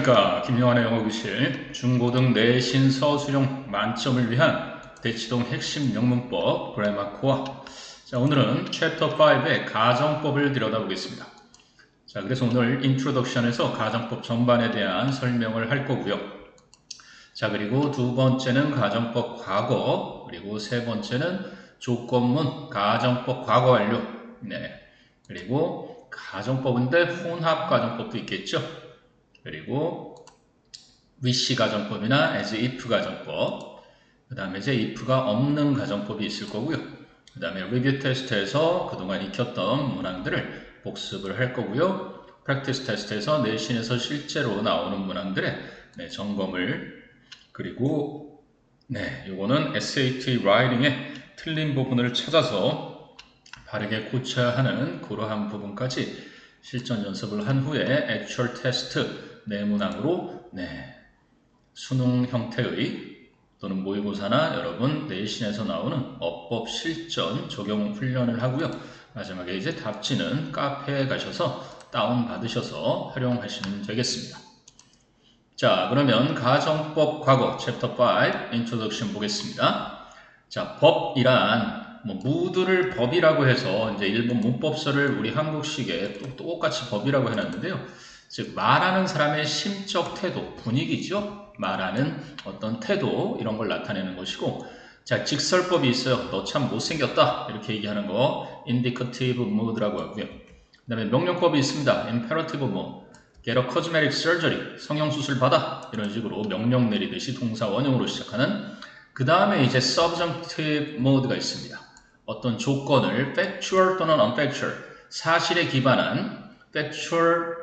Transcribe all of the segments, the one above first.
안녕하십니까. 김영환의 영어교실 중고등 내신 서술형 만점을 위한 대치동 핵심 영문법 그래머 코어. 자, 오늘은 챕터 5의 가정법을 들여다보겠습니다. 자, 그래서 오늘 인트로덕션에서 가정법 전반에 대한 설명을 할 거고요. 자, 그리고 두 번째는 가정법 과거, 그리고 세 번째는 조건문 가정법 과거 완료. 네. 그리고 가정법인데 혼합 가정법도 있겠죠. 그리고 wish 가정법이나 as if 가정법, 그 다음에 이제 if가 없는 가정법이 있을 거고요. 그 다음에 리뷰 테스트에서 그동안 익혔던 문항들을 복습을 할 거고요. 프랙티스 테스트에서 내신에서 실제로 나오는 문항들의 점검을, 그리고 요거는 SAT 라이팅의 틀린 부분을 찾아서 바르게 고쳐야 하는 그러한 부분까지 실전 연습을 한 후에 액츄얼 테스트 내문항으로 수능 형태의 또는 모의고사나 여러분 내신에서 나오는 어법 실전 적용 훈련을 하고요. 마지막에 이제 답지는 카페에 가셔서 다운 받으셔서 활용하시면 되겠습니다. 자, 그러면 가정법 과거 챕터 5 인트로덕션 보겠습니다. 자, 법이란 무드를 법이라고 해서 이제 일본 문법서를 우리 한국식에 똑같이 법이라고 해놨는데요. 즉 말하는 사람의 심적 태도, 분위기죠. 말하는 어떤 태도 이런 걸 나타내는 것이고, 자, 직설법이 있어요. 너 참 못생겼다 이렇게 얘기하는 거 indicative mood라고 하고요. 그 다음에 명령법이 있습니다. imperative mood, get a cosmetic surgery, 성형수술 받아 이런 식으로 명령 내리듯이 동사 원형으로 시작하는. 그 다음에 이제 subjunctive mood가 있습니다. 어떤 조건을 factual 또는 unfactual, 사실에 기반한 factual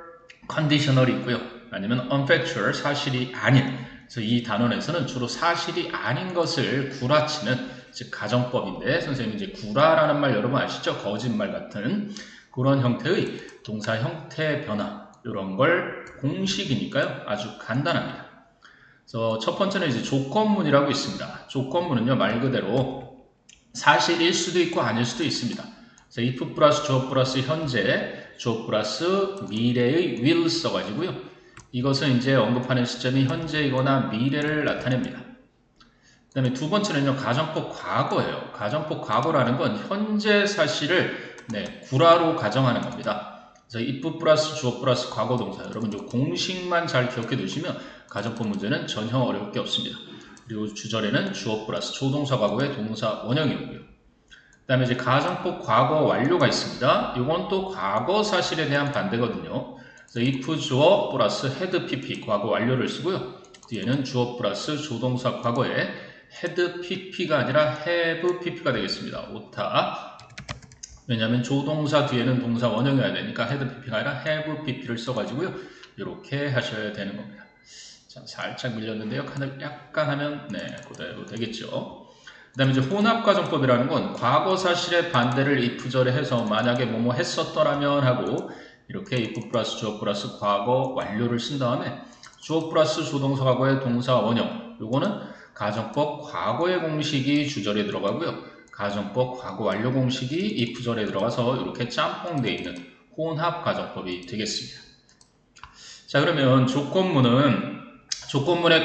conditional이 있고요. 아니면 unfactual, 사실이 아닌. 그래서 이 단원에서는 주로 사실이 아닌 것을 구라치는, 즉 가정법인데, 선생님이 이제 구라라는 말 여러분 아시죠? 거짓말 같은 그런 형태의 동사 형태 변화, 이런 걸 공식이니까요. 아주 간단합니다. 그래서 첫 번째는 이제 조건문이라고 있습니다. 조건문은요, 말 그대로 사실일 수도 있고 아닐 수도 있습니다. 그래서 if 플러스 주어 플러스 현재, 주어 플러스 미래의 will 써가지고요. 이것은 이제 언급하는 시점이 현재이거나 미래를 나타냅니다. 그 다음에 두 번째는요, 가정법 과거예요. 가정법 과거라는 건 현재 사실을 구라로 가정하는 겁니다. 그래서 if 플러스 주어 플러스 과거 동사, 여러분 이 공식만 잘 기억해 두시면 가정법 문제는 전혀 어려울 게 없습니다. 그리고 주절에는 주어 플러스 조동사 과거의 동사 원형이 오고요. 그 다음에 이제 가정법 과거 완료가 있습니다. 이건 또 과거 사실에 대한 반대거든요. 그래서 if 주어 플러스 had pp 과거 완료를 쓰고요. 뒤에는 주어 플러스 조동사 과거에 had pp가 아니라 have pp가 되겠습니다. 오타. 왜냐하면 조동사 뒤에는 동사 원형이어야 되니까 had pp가 아니라 have pp를 써가지고요. 이렇게 하셔야 되는 겁니다. 자, 살짝 밀렸는데요. 약간 하면 그대로 되겠죠. 그 다음에 이제 혼합가정법이라는 건 과거 사실의 반대를 if절에 해서 만약에 뭐뭐 했었더라면 하고 이렇게 if 플러스 주어 플러스 과거 완료를 쓴 다음에 주어 플러스 조동사 과거의 동사 원형, 요거는 가정법 과거의 공식이 주절에 들어가고요. 가정법 과거 완료 공식이 if절에 들어가서 이렇게 짬뽕되어 있는 혼합가정법이 되겠습니다. 자, 그러면 조건문의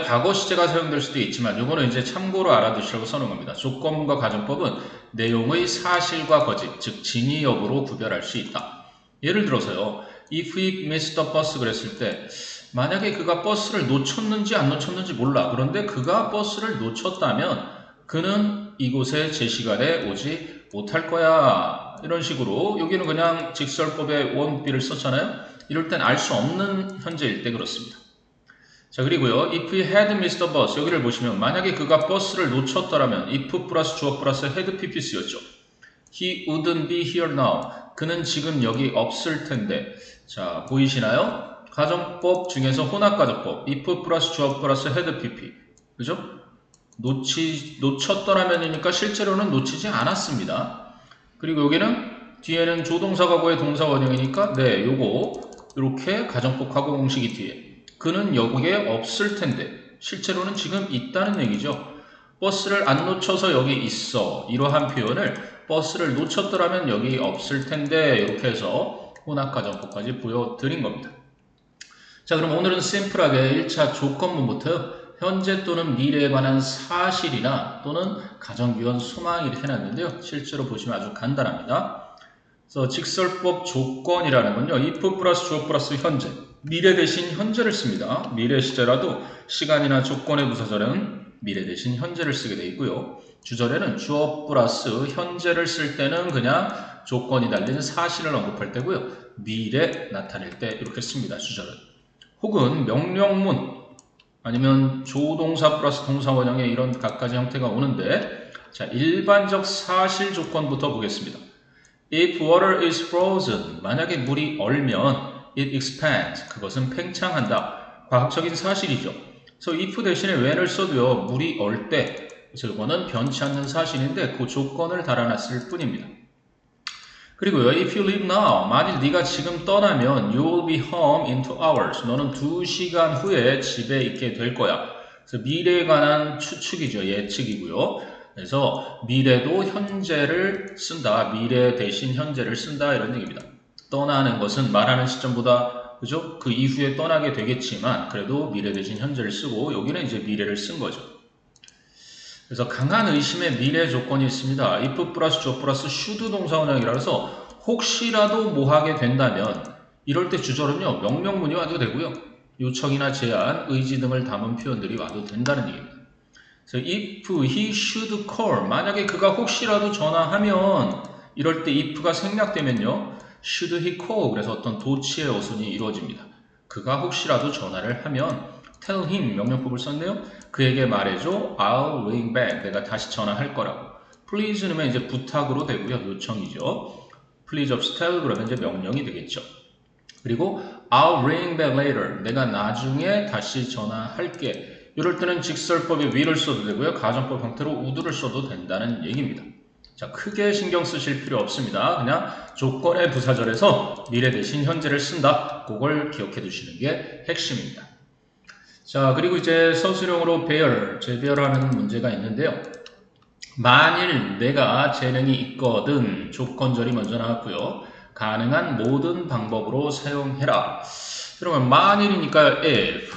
과거 시제가 사용될 수도 있지만 이거는 이제 참고로 알아두시라고 써놓은 겁니다. 조건문과 가정법은 내용의 사실과 거짓, 즉 진위 여부로 구별할 수 있다. 예를 들어서요. If he missed the bus 그랬을 때 만약에 그가 버스를 놓쳤는지 안 놓쳤는지 몰라. 그런데 그가 버스를 놓쳤다면 그는 이곳에 제 시간에 오지 못할 거야. 이런 식으로 여기는 그냥 직설법의 원비를 썼잖아요. 이럴 땐 알 수 없는 현재일 때 그렇습니다. 자, 그리고요. If he had missed the bus, 여기를 보시면 만약에 그가 버스를 놓쳤더라면 if 플러스 주어 플러스 had pp 쓰였죠. He wouldn't be here now. 그는 지금 여기 없을 텐데. 자, 보이시나요? 가정법 중에서 혼합가정법 if 플러스 주어 플러스 had pp. 그죠? 놓쳤더라면이니까 실제로는 놓치지 않았습니다. 그리고 여기는 뒤에는 조동사 과거의 동사 원형이니까 요거 이렇게 가정법 과거 공식이 뒤에 그는 여기에 없을 텐데 실제로는 지금 있다는 얘기죠. 버스를 안 놓쳐서 여기 있어. 이러한 표현을 버스를 놓쳤더라면 여기 없을 텐데 이렇게 해서 혼합가정법까지 보여드린 겁니다. 자, 그럼 오늘은 심플하게 1차 조건문부터 현재 또는 미래에 관한 사실이나 또는 가정기원 소망 이렇게 해놨는데요. 실제로 보시면 아주 간단합니다. 그래서 직설법 조건이라는 건요. if 플러스 주어 플러스 현재, 미래 대신 현재를 씁니다. 미래 시제라도 시간이나 조건의 부사절에는 미래 대신 현재를 쓰게 되어 있고요. 주절에는 주어 플러스 현재를 쓸 때는 그냥 조건이 달린 사실을 언급할 때고요. 미래 나타낼 때 이렇게 씁니다. 주절은. 혹은 명령문 아니면 조동사 플러스 동사 원형의 이런 각가지 형태가 오는데, 자, 일반적 사실 조건부터 보겠습니다. If water is frozen, 만약에 물이 얼면 it expands, 그것은 팽창한다. 과학적인 사실이죠. 그래서 if 대신에 when을 써도요, 물이 얼 때, 그래서 이거는 변치 않는 사실인데 그 조건을 달아놨을 뿐입니다. 그리고요, if you leave now, 만일 네가 지금 떠나면 you will be home in 2 hours. 너는 2시간 후에 집에 있게 될 거야. 그래서 미래에 관한 추측이죠. 예측이고요. 그래서 미래도 현재를 쓴다. 미래 대신 현재를 쓴다. 이런 얘기입니다. 떠나는 것은 말하는 시점보다 그죠? 그 이후에 떠나게 되겠지만 그래도 미래 대신 현재를 쓰고 여기는 이제 미래를 쓴 거죠. 그래서 강한 의심의 미래 조건이 있습니다. if 플러스 주어 플러스 should 동사원형이라 해서 혹시라도 뭐 하게 된다면 이럴 때 주절은요 명령문이 와도 되고요. 요청이나 제안, 의지 등을 담은 표현들이 와도 된다는 얘기입니다. 그래서 if he should call, 만약에 그가 혹시라도 전화하면 이럴 때 if가 생략되면요 should he call, 그래서 어떤 도치의 어순이 이루어집니다. 그가 혹시라도 전화를 하면 tell him, 명령법을 썼네요. 그에게 말해줘. I'll ring back. 내가 다시 전화할 거라고. Please 넣으면 이제 부탁으로 되고요. 요청이죠. Please just tell 그러면 이제 명령이 되겠죠. 그리고 I'll ring back later. 내가 나중에 다시 전화할게. 이럴 때는 직설법에 will을 써도 되고요. 가정법 형태로 would를 써도 된다는 얘기입니다. 자, 크게 신경 쓰실 필요 없습니다. 그냥 조건의 부사절에서 미래 대신 현재를 쓴다. 그걸 기억해 두시는 게 핵심입니다. 자, 그리고 이제 서술형으로 배열, 재배열하는 문제가 있는데요. 만일 내가 재능이 있거든, 조건절이 먼저 나왔고요. 가능한 모든 방법으로 사용해라. 그러면 만일이니까 if,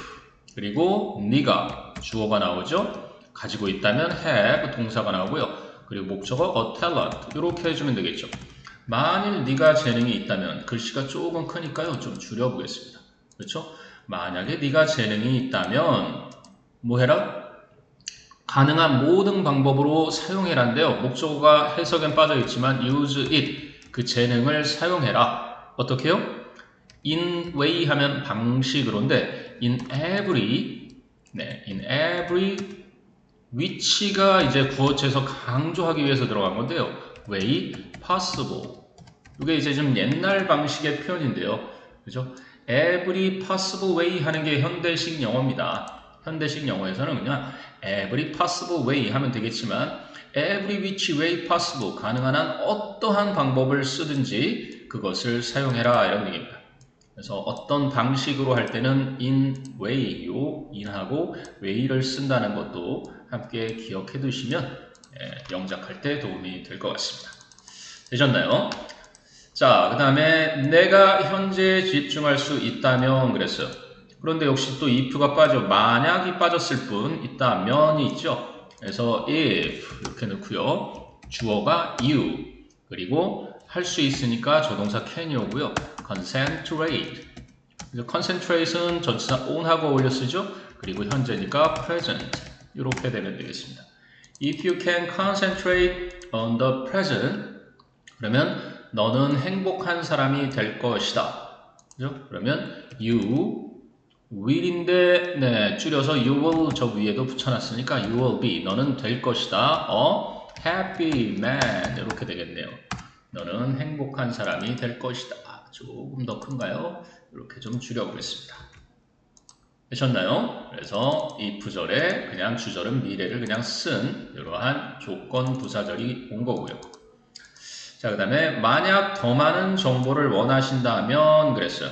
그리고 네가 주어가 나오죠. 가지고 있다면 have, 동사가 나오고요. 그리고 목적어 a talent, 이렇게 해주면 되겠죠. 만일 네가 재능이 있다면, 글씨가 조금 크니까요. 좀 줄여보겠습니다. 그렇죠? 만약에 네가 재능이 있다면 뭐 해라? 가능한 모든 방법으로 사용해라인데요. 목적어가 해석엔 빠져있지만 use it, 그 재능을 사용해라. 어떻게요? in way 하면 방식으로인데 in every, in every which가 이제 구어체에서 강조하기 위해서 들어간 건데요. way possible. 이게 이제 좀 옛날 방식의 표현인데요. 그죠? every possible way 하는 게 현대식 영어입니다. 현대식 영어에서는 그냥 every possible way 하면 되겠지만 every which way possible, 가능한 한 어떠한 방법을 쓰든지 그것을 사용해라 이런 얘기입니다. 그래서 어떤 방식으로 할 때는 in way, 요 in하고 way를 쓴다는 것도 함께 기억해 두시면 영작할 때 도움이 될 것 같습니다. 되셨나요? 자, 그 다음에 내가 현재에 집중할 수 있다면 그랬어요. 그런데 역시 또 if가 빠져, 만약이 빠졌을 뿐, 있다면이 있죠. 그래서 if 이렇게 넣고요. 주어가 you, 그리고 할 수 있으니까 조동사 can이 오고요. concentrate. concentrate은 전치사 on하고 어울려 쓰죠. 그리고 현재니까 present. 이렇게 되면 되겠습니다. If you can concentrate on the present, 그러면 너는 행복한 사람이 될 것이다. 그죠? 그러면 you will인데 줄여서 you will 저 위에도 붙여놨으니까 you will be, 너는 될 것이다. happy man 이렇게 되겠네요. 너는 행복한 사람이 될 것이다. 조금 더 큰가요? 이렇게 좀 줄여보겠습니다. 되셨나요? 그래서 if절에 그냥 주절은 미래를 그냥 쓴 이러한 조건 부사절이 온 거고요. 자, 그 다음에 만약 더 많은 정보를 원하신다면 그랬어요.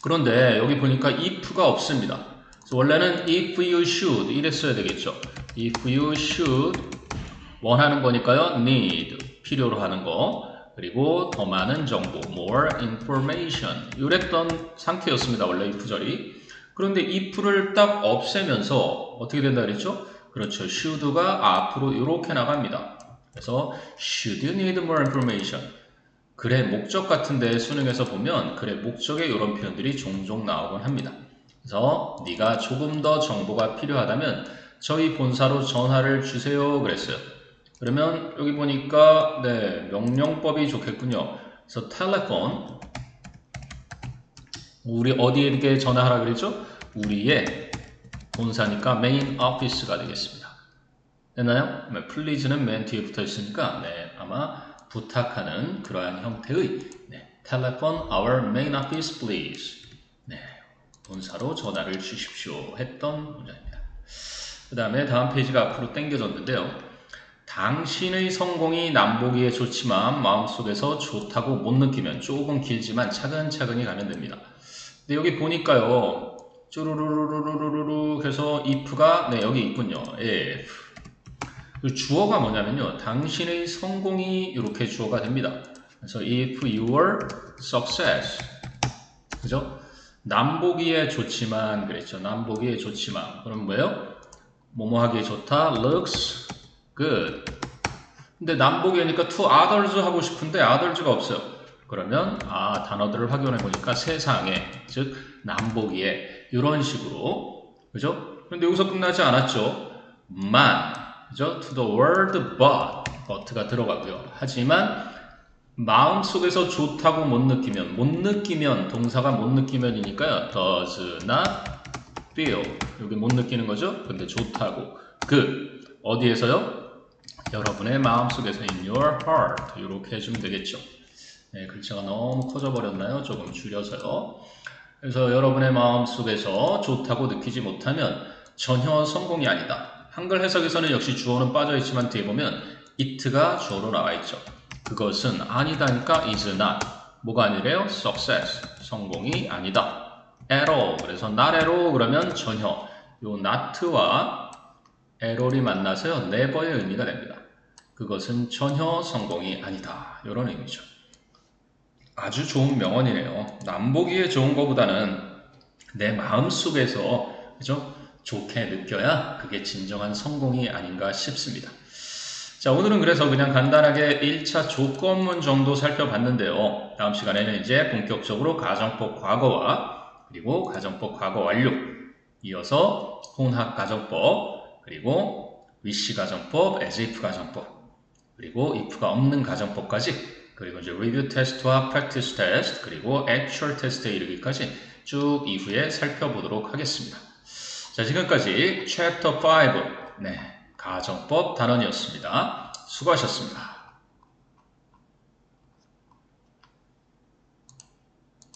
그런데 여기 보니까 if가 없습니다. 그래서 원래는 if you should 이랬어야 되겠죠. if you should 원하는 거니까요. need 필요로 하는 거. 그리고 더 많은 정보, more information 이랬던 상태였습니다. 원래 if 절이. 그런데 if를 딱 없애면서 어떻게 된다 그랬죠? 그렇죠. should가 앞으로 이렇게 나갑니다. 그래서 should you need more information? 그래 목적 같은데 수능에서 보면 그래 목적에 이런 표현들이 종종 나오곤 합니다. 그래서 네가 조금 더 정보가 필요하다면 저희 본사로 전화를 주세요 그랬어요. 그러면 여기 보니까 네 명령법이 좋겠군요. 그래서 telephone 우리 어디에게 전화하라 그랬죠? 우리의 본사니까 main office가 되겠습니다. 됐나요? please는 맨 뒤에 붙어 있으니까 네 아마 부탁하는 그러한 형태의 네, telephone our main office please. 네, 본사로 전화를 주십시오 했던 문장입니다. 그 다음에 다음 페이지가 앞으로 당겨졌는데요. 당신의 성공이 남보기에 좋지만 마음속에서 좋다고 못 느끼면 조금 길지만 차근차근히 가면 됩니다. 근데 여기 보니까요. 쭈루루루루루루루 해서 if가 네 여기 있군요. if. 주어가 뭐냐면요. 당신의 성공이 이렇게 주어가 됩니다. 그래서 if your success. 그죠? 남보기에 좋지만 그랬죠. 남보기에 좋지만. 그럼 뭐예요? 뭐뭐 하기에 좋다. looks good. 근데 남보기니까 to others 하고 싶은데 others가 없어요. 그러면 단어들을 확인해 보니까 세상에 즉 남보기에 이런 식으로 그죠? 근데 여기서 끝나지 않았죠. 만 그죠? to the word but가 들어가고요. 하지만 마음속에서 좋다고 못 느끼면 동사가 못 느끼면이니까요. does not feel 여기 못 느끼는 거죠. 근데 좋다고 어디에서요? 여러분의 마음속에서 in your heart 이렇게 해주면 되겠죠. 네, 글자가 너무 커져 버렸나요? 조금 줄여서요. 그래서 여러분의 마음속에서 좋다고 느끼지 못하면 전혀 성공이 아니다. 한글 해석에서는 역시 주어는 빠져 있지만 뒤에 보면 it가 주어로 나와 있죠. 그것은 아니다니까 is not. 뭐가 아니래요? success. 성공이 아니다. at all. 그래서 not at all 그러면 전혀. 요 not와 at all이 만나서요. never의 의미가 됩니다. 그것은 전혀 성공이 아니다. 이런 의미죠. 아주 좋은 명언이네요. 남보기에 좋은 것보다는 내 마음속에서 그죠? 좋게 느껴야 그게 진정한 성공이 아닌가 싶습니다. 자, 오늘은 그래서 그냥 간단하게 1차 조건문 정도 살펴봤는데요. 다음 시간에는 이제 본격적으로 가정법 과거와 그리고 가정법 과거 완료 이어서 혼합 가정법 그리고 wish 가정법, as if 가정법 그리고 if가 없는 가정법까지 그리고 이제 리뷰 테스트와 프랙티스 테스트 그리고 액츄얼 테스트에 이르기까지 쭉 이후에 살펴보도록 하겠습니다. 자, 지금까지 챕터 5 가정법 단원이었습니다. 수고하셨습니다.